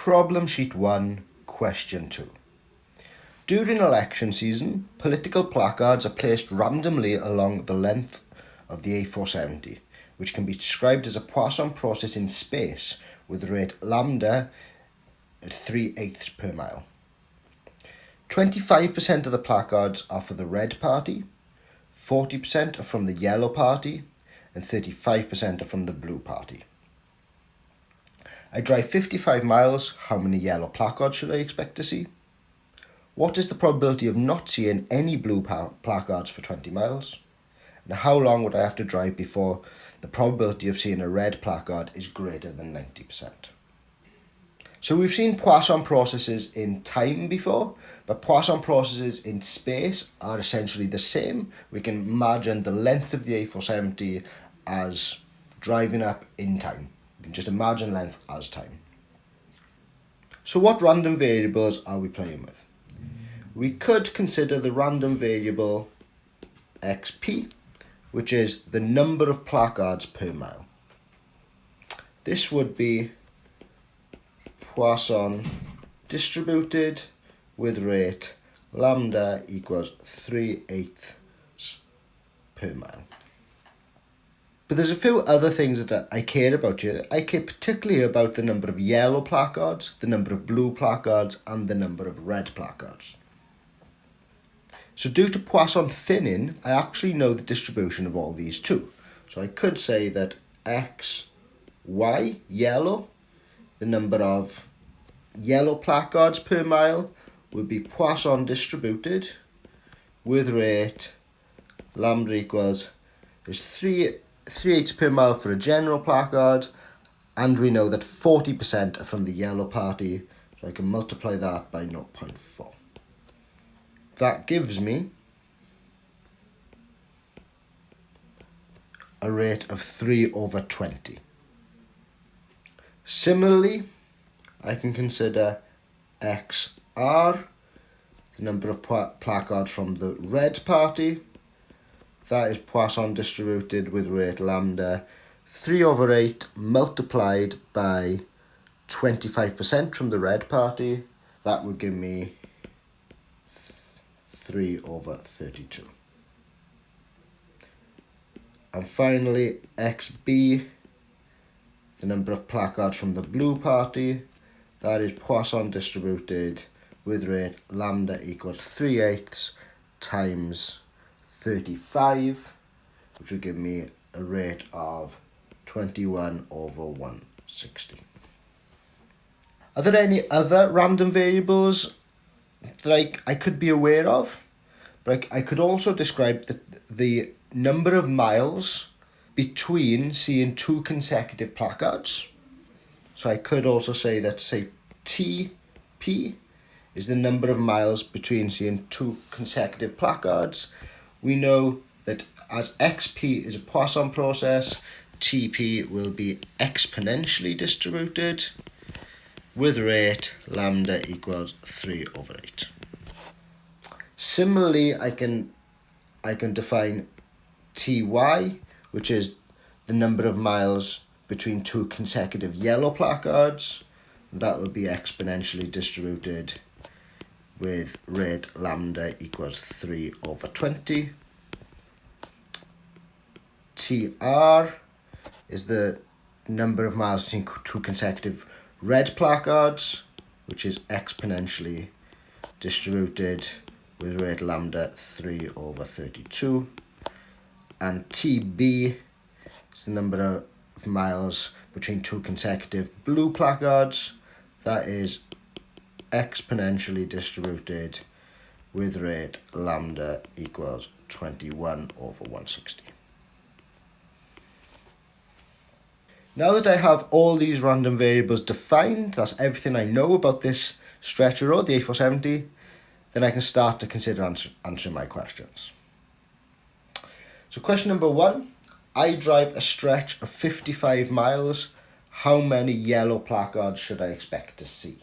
Problem sheet 1, question 2. During election season, political placards are placed randomly along the length of the A470, which can be described as a Poisson process in space with rate lambda at 3/8 per mile. 25% of the placards are for the red party, 40% are from the yellow party, and 35% are from the blue party. I drive 55 miles, how many yellow placards should I expect to see? What is the probability of not seeing any blue placards for 20 miles? And how long would I have to drive before the probability of seeing a red placard is greater than 90%? So we've seen Poisson processes in time before, but Poisson processes in space are essentially the same. We can imagine the length of the A470 as driving up in time. You can just imagine length as time. So what random variables are we playing with? We could consider the random variable xp, which is the number of placards per mile. This would be Poisson distributed with rate lambda equals 3/8 per mile. But there's a few other things that I care about here. I care particularly about the number of yellow placards, the number of blue placards, and the number of red placards. So due to Poisson thinning, I actually know the distribution of all these too. So I could say that x, y, yellow, the number of yellow placards per mile would be Poisson distributed with rate lambda equals is 3/8 per mile for a general placard, and we know that 40% are from the yellow party, so I can multiply that by 0.4. That gives me a rate of 3/20. Similarly, I can consider XR, the number of placards from the red party. That is Poisson distributed with rate lambda 3/8 multiplied by 25% from the red party. That would give me 3/32. And finally, XB, the number of placards from the blue party. That is Poisson distributed with rate lambda equals 3/8 times 35, which would give me a rate of 21/160. Are there any other random variables that I could be aware of? But I could also describe the number of miles between seeing two consecutive placards. So I could also say that, say, TP is the number of miles between seeing two consecutive placards. We know that as XP is a Poisson process, TP will be exponentially distributed with rate lambda equals 3/8. Similarly, I can define TY, which is the number of miles between two consecutive yellow placards. That would be exponentially distributed with rate lambda equals 3/20. TR is the number of miles between two consecutive red placards, which is exponentially distributed with rate lambda 3/32. And TB is the number of miles between two consecutive blue placards. That is exponentially distributed with rate lambda equals 21/160. Now that I have all these random variables defined, that's everything I know about this stretch of road, the A470, then I can start to consider answering my questions. So question number 1, I drive a stretch of 55 miles. How many yellow placards should I expect to see?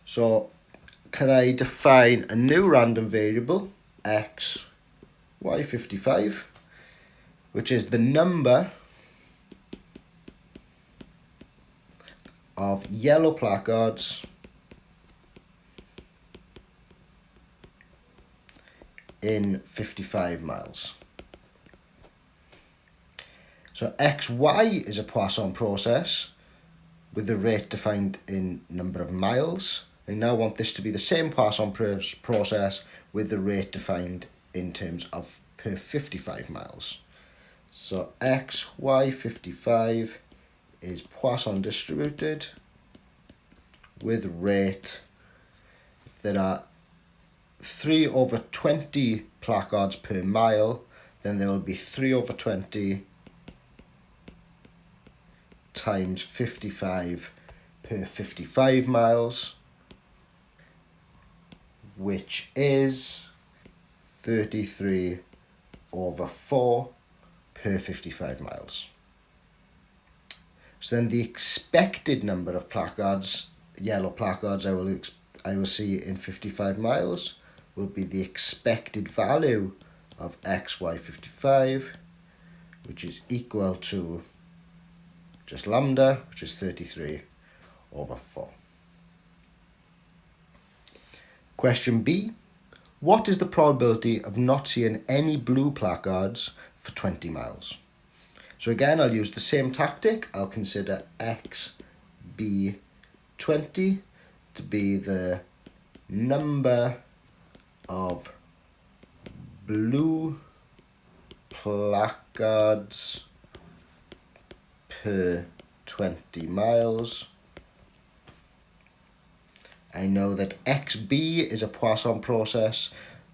So can I define a new random variable, x, y55, which is the number of yellow placards in 55 miles. So XY is a Poisson process with the rate defined in number of miles. I now want this to be the same Poisson process with the rate defined in terms of per 55 miles. So XY55 is Poisson distributed with rate. If there are 3/20 placards per mile, then there will be 3/20 times 55 per 55 miles, which is 33/4 per 55 miles. So then the expected number of placards, yellow placards I will see in 55 miles will be the expected value of XY55, which is equal to just lambda, which is 33/4. Question B. What is the probability of not seeing any blue placards for 20 miles? So again, I'll use the same tactic. I'll consider XB20 to be the number of blue placards per 20 miles. I know that XB is a Poisson process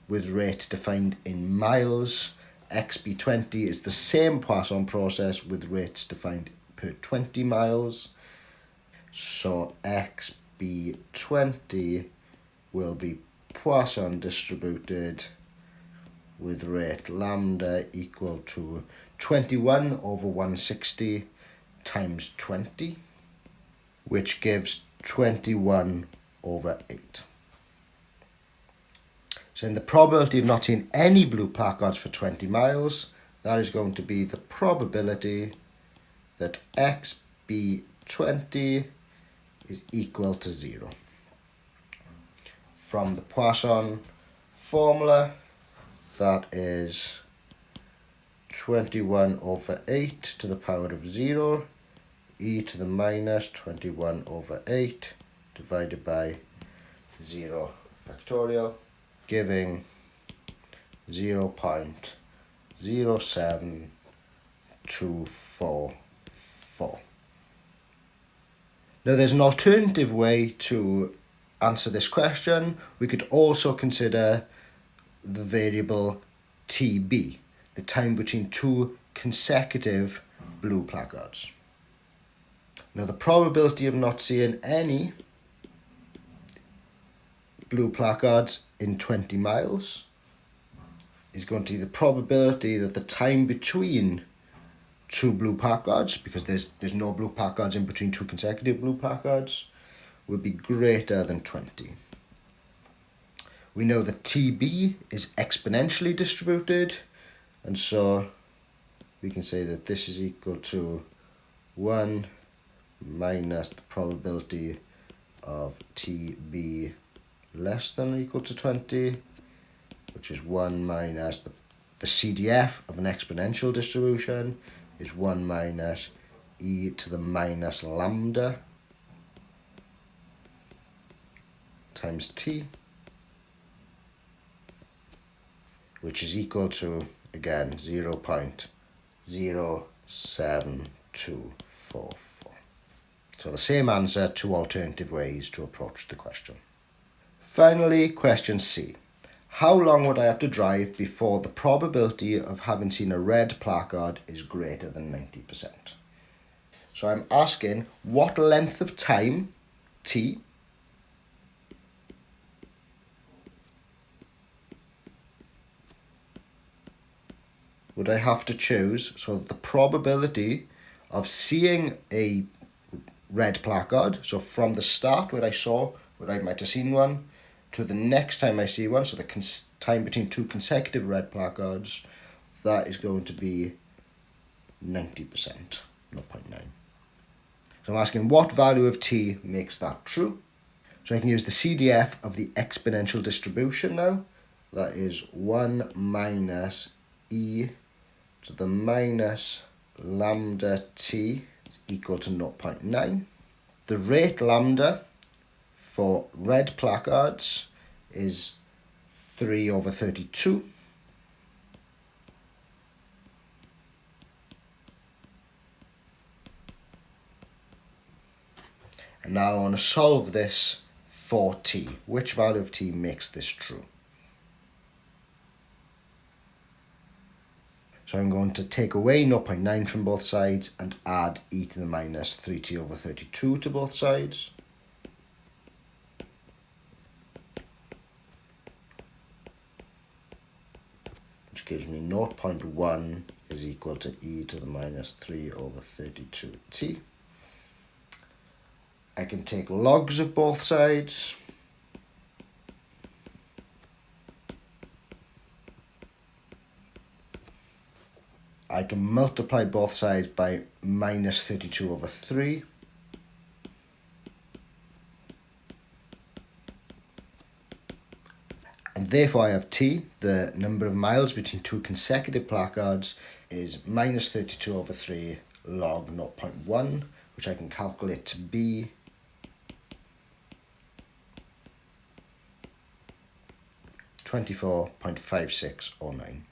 with rate defined in miles. XB20 is the same Poisson process with rates defined per 20 miles. So XB20 will be Poisson distributed with rate lambda equal to 21/160 times 20, which gives 21/8. So in the probability of not seeing any blue placards for 20 miles, that is going to be the probability that XB20 is equal to 0. From the Poisson formula, that is 21/8 to the power of 0, e to the minus 21/8 divided by 0 factorial, giving 0.07244. Now there's an alternative way to answer this question. We could also consider the variable TB, the time between two consecutive blue placards. Now the probability of not seeing any blue placards in 20 miles is going to be the probability that the time between two blue placards, because there's no blue placards in between two consecutive blue placards, would be greater than 20. We know that TB is exponentially distributed, and so we can say that this is equal to 1 minus the probability of TB less than or equal to 20, which is 1 minus the CDF of an exponential distribution is 1 minus e to the minus lambda times t, which is equal to, again, 0.07244. So the same answer, two alternative ways to approach the question. Finally, question C. How long would I have to drive before the probability of having seen a red placard is greater than 90%? So I'm asking what length of time, t, would I have to choose so that the probability of seeing a red placard, so from the start where I might have seen one, to the next time I see one, so the time between two consecutive red placards, that is going to be 90%, 0.9. So I'm asking what value of t makes that true. So I can use the CDF of the exponential distribution now. That is 1 minus e to the minus lambda t is equal to 0.9. The rate lambda for red placards is 3/32. And now I want to solve this for t. Which value of t makes this true? So I'm going to take away 0.9 from both sides and add e to the minus 3t/32 to both sides. Which gives me 0.1 is equal to e to the minus 3/32t. I can take logs of both sides. I can multiply both sides by minus 32/3. And therefore I have t, the number of miles between two consecutive placards, is minus 32/3 log 0.1, which I can calculate to be 24.5609.